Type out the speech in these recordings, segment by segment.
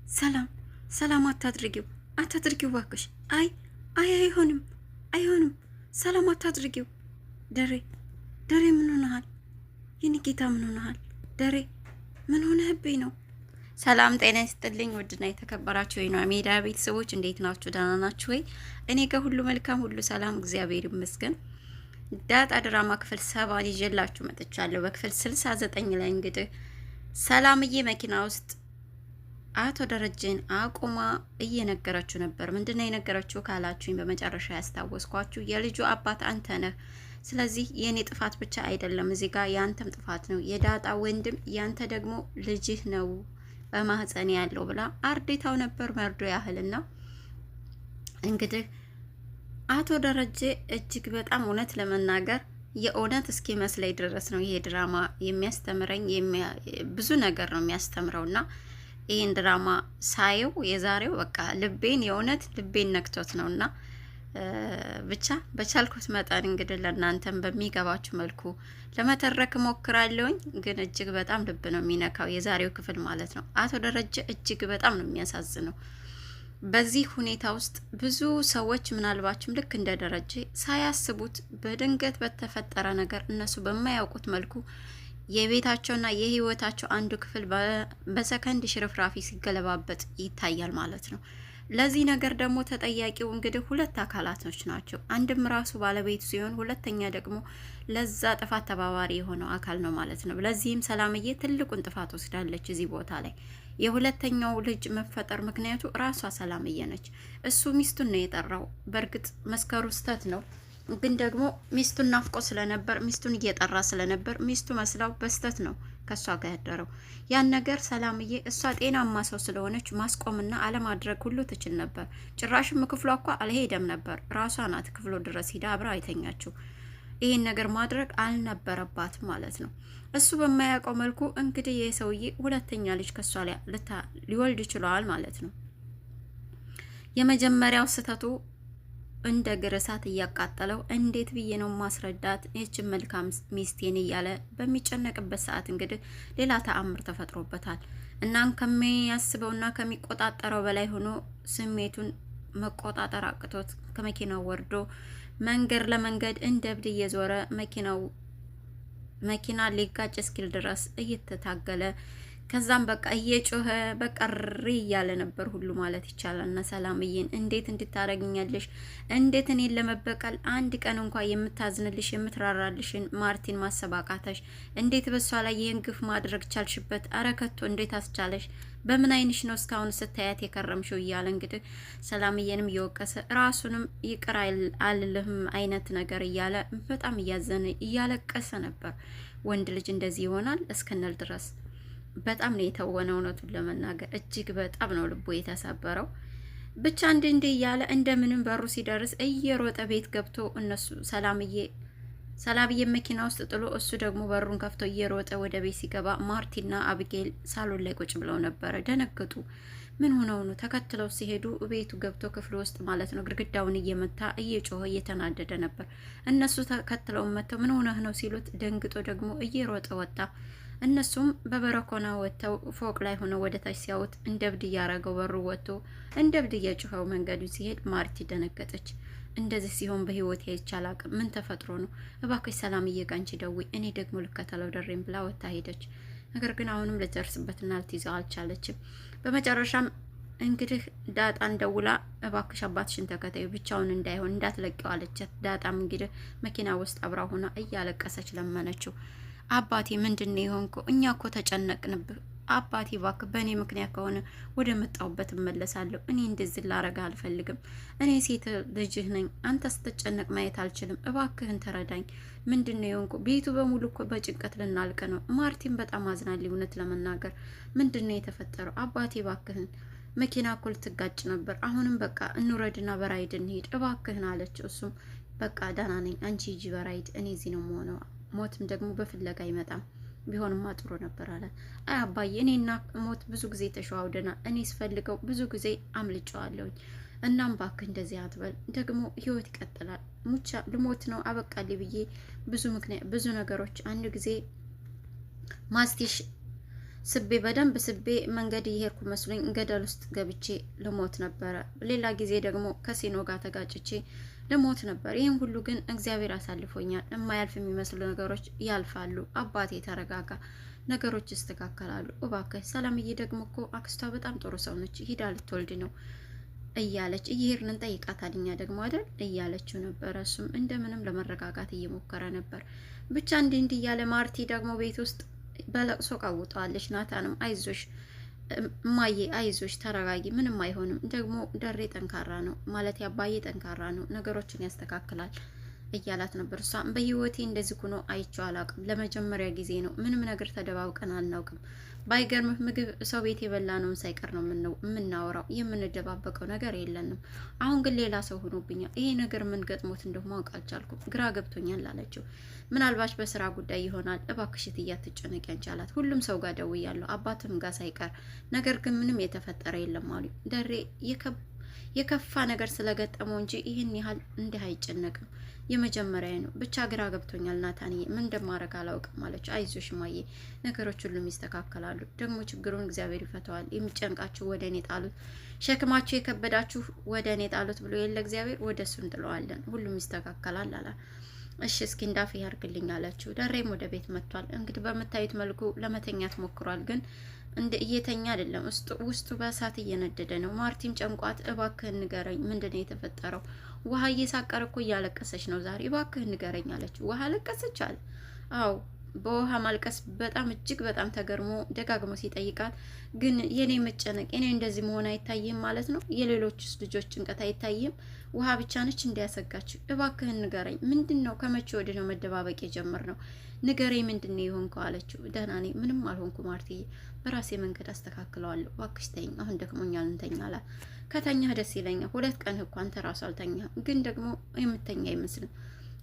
ሰላም ሰላም፣ አታድርጊው ባክሽ። አይ አይ፣ አይሆንም አይሆንም፣ ሰላም አታድርጊው። ደሬ ደሬ፣ ምን ሆነሃል? የኔ ጌታ ምን ሆነሃል? ደሬ ምን ሆነህብኝ ነው? ሰላም ጤና ይስጥልኝ። ውድና የተከበራችሁ የኗ ሜዳ ቤተሰቦች እንዴት ናችሁ? ደህና ናችሁ ወይ? እኔ ጋር ሁሉ መልካም፣ ሁሉ ሰላም፣ እግዚአብሔር ይመስገን። ዳጣ ድራማ ክፍል 7 ይዤላችሁ መጥቻለሁ። በክፍል 69 ላይ እንግዲህ ሰላምዬ መኪና ውስጥ አቶ ደረጀን አቁማ እየነገረችው ነበር። ምንድነው የነገረችው ካላችሁኝ፣ በመጨረሻ ያስታወስኳችሁ የልጁ አባት አንተ ነህ። ስለዚህ የኔ ጥፋት ብቻ አይደለም፣ እዚህ ጋር ያንተም ጥፋት ነው። የዳጣ ወንድም ያንተ ደግሞ ልጅህ ነው በማህፀን ያለው ብላ አርዴታው ነበር መርዶ ያህልና እንግዲህ አቶ ደረጀ እጅግ በጣም እውነት ለመናገር የእውነት እስኪ መስለኝ ድረስ ነው ይሄ ድራማ የሚያስተምረኝ ብዙ ነገር ነው የሚያስተምረውና ይህን ድራማ ሳየው የዛሬው በቃ ልቤን የእውነት ልቤን ነክቶት ነውና ብቻ በቻልኩት መጠን እንግዲህ ለእናንተም በሚገባችሁ መልኩ ለመተረክ ሞክራለሁኝ። ግን እጅግ በጣም ልብ ነው የሚነካው የዛሬው ክፍል ማለት ነው። አቶ ደረጀ እጅግ በጣም ነው የሚያሳዝነው። በዚህ ሁኔታ ውስጥ ብዙ ሰዎች ምናልባችም ልክ እንደ ደረጀ ሳያስቡት በድንገት በተፈጠረ ነገር እነሱ በማያውቁት መልኩ የቤታቸውና የህይወታቸው አንዱ ክፍል በሰከንድ ሽርፍራፊ ሲገለባበጥ ይታያል ማለት ነው። ለዚህ ነገር ደግሞ ተጠያቂው እንግዲህ ሁለት አካላቶች ናቸው። አንድም ራሱ ባለቤቱ ሲሆን፣ ሁለተኛ ደግሞ ለዛ ጥፋት ተባባሪ የሆነው አካል ነው ማለት ነው። ለዚህም ሰላምዬ ትልቁን ጥፋት ወስዳለች እዚህ ቦታ ላይ። የሁለተኛው ልጅ መፈጠር ምክንያቱ ራሷ ሰላምዬ ነች። እሱ ሚስቱን ነው የጠራው። በእርግጥ መስከሩ ስተት ነው፣ ግን ደግሞ ሚስቱን ናፍቆ ስለነበር ሚስቱን እየጠራ ስለነበር ሚስቱ መስላው በስተት ነው ከሷ ጋር ያደረው። ያን ነገር ሰላምዬ እሷ ጤናማ ሰው ስለሆነች ማስቆምና አለማድረግ ሁሉ ትችል ነበር። ጭራሽም ክፍሏ እኮ አልሄደም ነበር። ራሷ ናት ክፍሎ ድረስ ሂዳ አብራ አይተኛችው። ይህን ነገር ማድረግ አልነበረባትም ማለት ነው። እሱ በማያውቀው መልኩ እንግዲህ ይህ ሰውዬ ሁለተኛ ልጅ ከሷ ሊወልድ ይችለዋል ማለት ነው። የመጀመሪያው ስህተቱ እንደ ግርሳት እያቃጠለው እንዴት ብዬ ነው ማስረዳት ይህችን መልካም ሚስቴን እያለ በሚጨነቅበት ሰዓት እንግዲህ ሌላ ተአምር ተፈጥሮበታል። እናም ከሚያስበውና ከሚቆጣጠረው በላይ ሆኖ ስሜቱን መቆጣጠር አቅቶት ከመኪናው ወርዶ መንገድ ለመንገድ እንደ እብድ እየዞረ መኪና ሊጋጭ እስኪል ድረስ እየተታገለ ከዛም በቃ እየጮኸ በቃ ሪ እያለ ነበር ሁሉ ማለት ይቻላል። እና ሰላምዬን እንዴት እንድታረግኛለሽ? እንዴት እኔን ለመበቀል አንድ ቀን እንኳን የምታዝንልሽ የምትራራልሽን ማርቲን ማሰባቃተሽ? እንዴት በሷ ላይ ይህን ግፍ ማድረግ ቻልሽበት? አረከቶ እንዴት አስቻለሽ? በምን አይንሽ ነው እስካሁን ስታያት የከረምሽው? እያለ እንግዲህ ሰላምዬንም እየወቀሰ ራሱንም ይቅር አልልህም አይነት ነገር እያለ በጣም እያዘነ እያለቀሰ ነበር። ወንድ ልጅ እንደዚህ ይሆናል እስክንል ድረስ በጣም ነው የተወነው። እውነቱን ለመናገር እጅግ በጣም ነው ልቦ የተሰበረው። ብቻ እንደ እያለ እንደምንም በሩ ሲደርስ እየሮጠ ቤት ገብቶ እነሱ ሰላምዬ መኪና ውስጥ ጥሎ እሱ ደግሞ በሩን ከፍቶ እየሮጠ ወደ ቤት ሲገባ ማርቲና አብጌል ሳሎን ላይ ቁጭ ብለው ነበረ። ደነገጡ። ምን ሆነው ነው? ተከትለው ሲሄዱ ቤቱ ገብቶ ክፍሉ ውስጥ ማለት ነው ግድግዳውን እየመታ እየጮኸ እየተናደደ ነበር። እነሱ ተከትለው መጥተው ምን ሆነህ ነው ሲሉት ደንግጦ ደግሞ እየሮጠ ወጣ። እነሱም በበረኮና ወጥተው ፎቅ ላይ ሆነው ወደ ታች ሲያዩት እንደ እብድ እያረገው በሩ ወጥቶ እንደ እብድ እየጮኸው መንገዱ ሲሄድ ማርቲ ደነገጠች። እንደዚህ ሲሆን በህይወት አይቻል አቅም ምን ተፈጥሮ ነው? እባክሽ ሰላምዬ ጋር አንቺ ደውይ፣ እኔ ደግሞ ልከተለው ደሬም ብላ ወጥታ ሄደች። ነገር ግን አሁንም ልትደርስበትና ልትይዘው አልቻለችም። በመጨረሻም እንግዲህ ዳጣን ደውላ እባክሽ አባትሽን ተከታዩ ብቻውን እንዳይሆን እንዳትለቂው አለቻት። ዳጣም እንግዲህ መኪና ውስጥ አብራ ሆና እያለቀሰች ለመነችው። አባቴ ምንድነው የሆንኩ? እኛ እኮ ተጨነቅንብህ አባቴ፣ እባክህ በእኔ ምክንያት ከሆነ ወደ መጣሁበት እመለሳለሁ። እኔ እንደዚህ ላረጋ አልፈልግም። እኔ ሴት ልጅህ ነኝ። አንተ ስትጨነቅ ማየት አልችልም። እባክህን ተረዳኝ። ምንድነው የሆንኩ? ቤቱ በሙሉ እኮ በጭንቀት ልናልቅ ነው። ማርቲን በጣም አዝናለች። እውነት ለመናገር ምንድነው የተፈጠረው? አባቴ እባክህን፣ መኪና እኮ ልትጋጭ ነበር። አሁንም በቃ እንውረድና በራይድ እንሄድ እባክህን አለች። እሱም በቃ ደህና ነኝ፣ አንቺ ሂጂ በራይድ፣ እኔ እዚህ ነው የምሆነው። ሞትም ደግሞ በፍለጋ አይመጣም። ቢሆንማ ጥሩ ነበር አለ። አይ አባዬ፣ እኔና ሞት ብዙ ጊዜ ተሸዋውደናል። እኔ ስፈልገው ብዙ ጊዜ አምልጨዋለሁኝ። እናም ባክህ እንደዚህ አትበል። ደግሞ ህይወት ይቀጥላል። ሙቻ ልሞት ነው አበቃልኝ ብዬ ብዙ ነገሮች አንድ ጊዜ ስቤ በደንብ ስቤ መንገድ እየሄድኩ መስሎኝ ገደል ውስጥ ገብቼ ልሞት ነበረ። ሌላ ጊዜ ደግሞ ከሲኖ ጋር ተጋጭቼ ልሞት ነበር። ይህም ሁሉ ግን እግዚአብሔር አሳልፎኛል። የማያልፍ የሚመስሉ ነገሮች ያልፋሉ። አባቴ ተረጋጋ፣ ነገሮች ይስተካከላሉ እባክህ። ሰላምዬ ደግሞ እኮ አክስቷ በጣም ጥሩ ሰው ነች፣ ሂዳ ልትወልድ ነው እያለች እየሄድን እንጠይቃታለን ደግሞ አይደል እያለችው ነበረ። እሱም እንደምንም ለመረጋጋት እየሞከረ ነበር። ብቻ እንዲህ እያለ ማርቲ ደግሞ ቤት ውስጥ በለቅሶ ቀውጠዋለች። ናታንም አይዞሽ እማዬ አይዞሽ ተረጋጊ፣ ምንም አይሆንም። ደግሞ ደሬ ጠንካራ ነው ማለት አባዬ ጠንካራ ነው፣ ነገሮችን ያስተካክላል እያላት ነበር። እሷም በህይወቴ እንደዚህ ሆኖ አይቼው አላውቅም፣ ለመጀመሪያ ጊዜ ነው። ምንም ነገር ተደባብቀን አናውቅም። ባይገርምህ ምግብ ሰው ቤት የበላነውን ሳይቀር ነው የምናወራው፣ የምንደባበቀው ነገር የለንም። አሁን ግን ሌላ ሰው ሆኖብኛል። ይሄ ነገር ምን ገጥሞት እንደሆነ ማወቅ አልቻልኩም፣ ግራ ገብቶኛል አለችው። ምናልባች በስራ ጉዳይ ይሆናል፣ እባክሽ እትዬ አትጨነቂ አንቺ አላት። ሁሉም ሰው ጋር ደውያለሁ፣ አባትም ጋር ሳይቀር፣ ነገር ግን ምንም የተፈጠረ የለም አሉ። ደሬ የከፋ ነገር ስለገጠመው እንጂ ይህን ያህል እንዲህ አይጨነቅም። የመጀመሪያ ነው። ብቻ ግራ ገብቶኛል ናታንዬ፣ ምን እንደማደርግ አላውቅም አለች። አይዞሽ ማዬ፣ ነገሮች ሁሉም ይስተካከላሉ። ደግሞ ችግሩን እግዚአብሔር ይፈታዋል። የሚጨንቃችሁ ወደ እኔ ጣሉት፣ ሸክማችሁ የከበዳችሁ ወደ እኔ ጣሉት ብሎ የለ እግዚአብሔር፣ ወደ እሱ እንጥለዋለን። ሁሉም ይስተካከላል አላ። እሺ እስኪ እንዳፍ ያርግልኝ አለችው። ደሬም ወደ ቤት መጥቷል። እንግዲህ በምታዩት መልኩ ለመተኛት ሞክሯል፣ ግን እንደ እየተኛ አይደለም። ውስጡ በእሳት እየነደደ ነው። ማርቲም ጨንቋት እባክህን ንገረኝ፣ ምንድነው የተፈጠረው? ውሃ እየሳቀረ እኮ እያለቀሰች ነው ዛሬ፣ እባክህን ንገረኝ አለችው። ውሃ ለቀሰች አለ። አዎ በውሃ ማልቀስ በጣም እጅግ በጣም ተገርሞ ደጋግሞ ሲጠይቃት፣ ግን የኔ መጨነቅ የኔ እንደዚህ መሆን አይታይም ማለት ነው? የሌሎችስ ልጆች ጭንቀት አይታይም? ውሃ ብቻ ነች እንዲያሰጋችው? እባክህን ንገረኝ፣ ምንድን ነው? ከመቼ ወዲህ ነው መደባበቅ የጀመርነው? ንገረኝ፣ ምንድን ነው የሆንከው አለችው። ደህና ነኝ፣ ምንም አልሆንኩ ማርትዬ፣ በራሴ መንገድ አስተካክለዋለሁ። እባክሽ ተይኝ፣ አሁን ደክሞኛል እንተኛ አላት። ከተኛህ ደስ ይለኛል። 2 ቀን እኮ አንተ ራሱ አልተኛህም፣ ግን ደግሞ የምተኛ አይመስልም።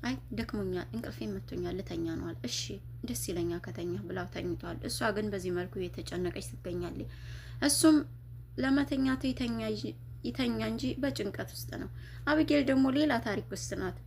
አይ ደክሞኛል፣ እንቅልፌ መጥቶኛል፣ ልተኛ ነው አለ። እሺ ደስ ይለኛል ከተኛህ ብላው ተኝቷል። እሷ ግን በዚህ መልኩ የተጨነቀች ትገኛለች። እሱም ለመተኛቱ ይተኛ እንጂ በጭንቀት ውስጥ ነው። አብጌል ደግሞ ሌላ ታሪክ ውስጥ ናት።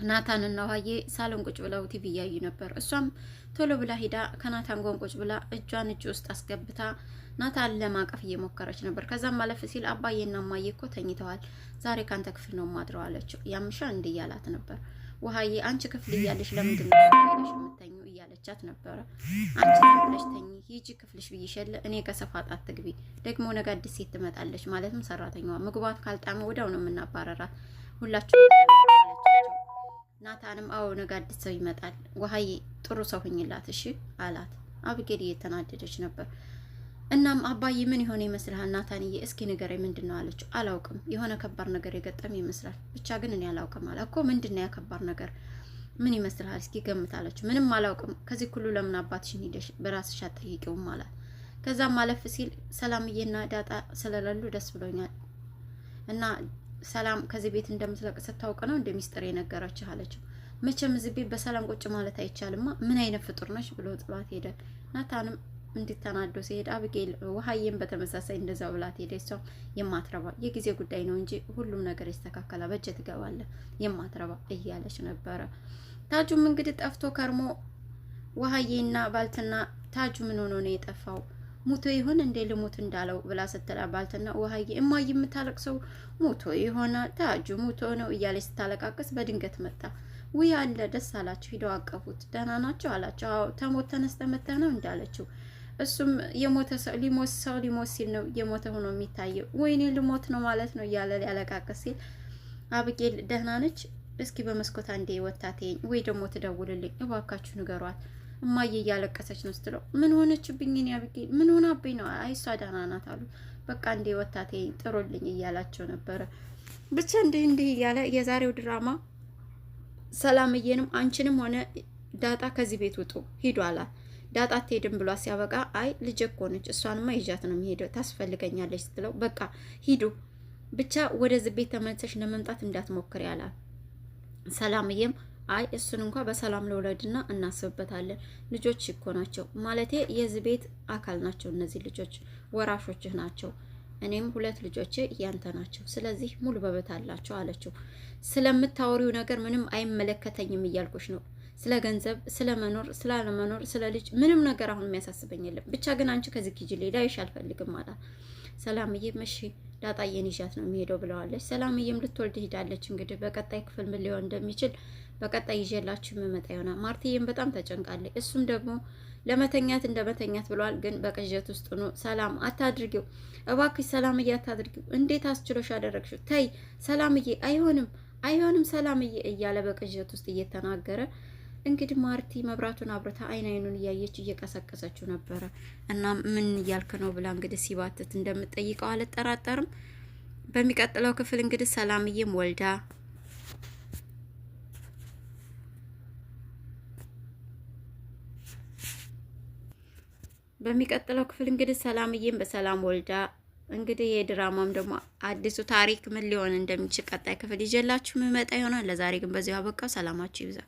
ናታንና ውሃዬ ሳሎን ቁጭ ብለው ቲቪ እያዩ ነበር። እሷም ቶሎ ብላ ሂዳ ከናታን ጎን ቁጭ ብላ እጇን እጅ ውስጥ አስገብታ ናታን ለማቀፍ እየሞከረች ነበር። ከዛም ማለፍ ሲል አባዬና እማዬ እኮ ተኝተዋል፣ ዛሬ ካንተ ክፍል ነው ማድረው አለችው። ያምሻ እንዲህ እያላት ነበር። ውሃዬ አንቺ ክፍል እያለሽ ለምንድን ነው የምተኙ እያለቻት ነበረ። አንቺ ክፍልሽ ተኝ፣ ሂጂ ክፍልሽ ብይሸለ፣ እኔ ከሰፋት አትግቢ። ደግሞ ነገ አዲስ ሴት ትመጣለች፣ ማለትም ሰራተኛዋ። ምግባት ካልጣመ ወዲያው ነው የምናባረራት፣ ሁላችሁ አለቻቸው። ናታንም አዎ ነገ አዲስ ሰው ይመጣል፣ ውሃዬ ጥሩ ሰው ሁኝላት እሺ አላት። አብጌል እየተናደደች ነበር። እናም አባዬ ምን የሆነ ይመስልሃል ናታንዬ? እስኪ ንገረኝ ምንድን ነው አለችው። አላውቅም፣ የሆነ ከባድ ነገር የገጠመ ይመስላል፣ ብቻ ግን እኔ አላውቅም አለ። እኮ ምንድን ነው ያ ከባድ ነገር? ምን ይመስልሃል? እስኪ ገምት አለችው። ምንም አላውቅም፣ ከዚህ ሁሉ ለምን አባትሽን ሂደሽ በራስሽ አትጠይቂውም አላት። ከዛም ማለፍ ሲል ሰላምዬና ዳጣ ስለሌሉ ደስ ብሎኛል እና ሰላም ከዚህ ቤት እንደምትለቅ ስታውቅ ነው እንደ ሚስጥር የነገረችህ አለችው። መቼም እዚህ ቤት በሰላም ቁጭ ማለት አይቻልማ፣ ምን አይነት ፍጡር ነች ብሎ ጥሏት ሄደ። ናታንም እንድትናዶ ሲሄድ አብጌል ውሃዬም በተመሳሳይ እንደዛው ብላት ሄደ። እሷ የማትረባ የጊዜ ጉዳይ ነው እንጂ ሁሉም ነገር ይስተካከላል፣ በእጅ ትገባለህ የማትረባ እያለች ነበረ። ታጁም እንግዲህ ጠፍቶ ከርሞ ውሃዬና ባልትና ታጁ ምን ሆኖ ነው የጠፋው? ሙቶ ይሆን እንዴ ልሙት እንዳለው ብላ ስትላ ባልትና ውሃዬ እማዬ የምታለቅሰው ሙቶ ይሆናል ታጁ ሙቶ ነው እያለች ስታለቃቅስ በድንገት መጣ። ውይ አለ ደስ አላቸው፣ ሂደው አቀፉት። ደህና ናቸው አላቸው። አዎ ተሞት ተነስተህ መተህ ነው እንዳለችው። እሱም የሞተ ሰው ሊሞት ሲል ነው የሞተ ሆኖ የሚታየው። ወይኔ ልሞት ነው ማለት ነው እያለ ሊያለቃቅስ ሲል አብጌል ደህና ነች? እስኪ በመስኮት አንዴ ወታቴኝ ወይ ደግሞ ትደውልልኝ እባካችሁ ንገሯት እማዬ እያለቀሰች ነው ስትለው፣ ምን ሆነችብኝ እኔ አብጌል ምን ሆናብኝ ነው? አይ እሷ ደህና ናት አሉ። በቃ እንዴ ወታቴኝ ጥሩልኝ እያላቸው ነበረ። ብቻ እንዲህ እያለ የዛሬው ድራማ ሰላምዬንም አንቺንም ሆነ ዳጣ ከዚህ ቤት ውጡ ሂዱ አላት። ዳጣ አትሄድም ብሏ ሲያበቃ አይ ልጅ እኮ ነች እሷንማ ይዣት ነው የሚሄደው ታስፈልገኛለች ስትለው፣ በቃ ሂዱ ብቻ ወደዚህ ቤት ተመልሰሽ ለመምጣት እንዳትሞክሪ አላት። ሰላምዬም አይ እሱን እንኳ በሰላም ለውለድና እናስብበታለን። ልጆች እኮ ናቸው ማለቴ የዚህ ቤት አካል ናቸው። እነዚህ ልጆች ወራሾችህ ናቸው። እኔም 2 ልጆቼ ያንተ ናቸው። ስለዚህ ሙሉ በበት አላቸው አለችው። ስለምታወሪው ነገር ምንም አይመለከተኝም እያልኩሽ ነው። ስለ ገንዘብ፣ ስለ መኖር፣ ስላለመኖር፣ ስለ ልጅ ምንም ነገር አሁን የሚያሳስበኝ የለም። ብቻ ግን አንቺ ከዚህ ኪጂ ላይሽ አልፈልግም አላት። ሰላምዬም እሺ ዳጣዬን ይዣት ነው የሚሄደው ብለዋለች። ሰላምዬም ልትወልድ ሄዳለች። እንግዲህ በቀጣይ ክፍል ምን ሊሆን እንደሚችል በቀጣይ ይዤላችሁ የምመጣ ይሆናል። ማርትዬም በጣም ተጨንቃለች። እሱም ደግሞ ለመተኛት እንደመተኛት ብሏል። ግን በቅዠት ውስጥ ነው። ሰላም አታድርጊው እባክሽ ሰላምዬ አታድርጊው፣ እንዴት አስችሎሽ አደረግሽው? ተይ ሰላምዬ፣ አይሆንም አይሆንም ሰላምዬ እያለ በቅዠት ውስጥ እየተናገረ እንግዲህ ማርቲ መብራቱን አብርታ አይኑን እያየች እየቀሰቀሰችው ነበረ። እና ምን እያልክ ነው ብላ እንግዲህ ሲባትት እንደምትጠይቀው አልጠራጠርም። በሚቀጥለው ክፍል እንግዲህ ሰላምዬም ወልዳ ሰላምዬም በሰላም ወልዳ እንግዲህ የድራማም ደግሞ አዲሱ ታሪክ ምን ሊሆን እንደሚችል ቀጣይ ክፍል ይዤላችሁ የምመጣ ይሆናል። ለዛሬ ግን በዚሁ አበቃው። ሰላማችሁ ይብዛ።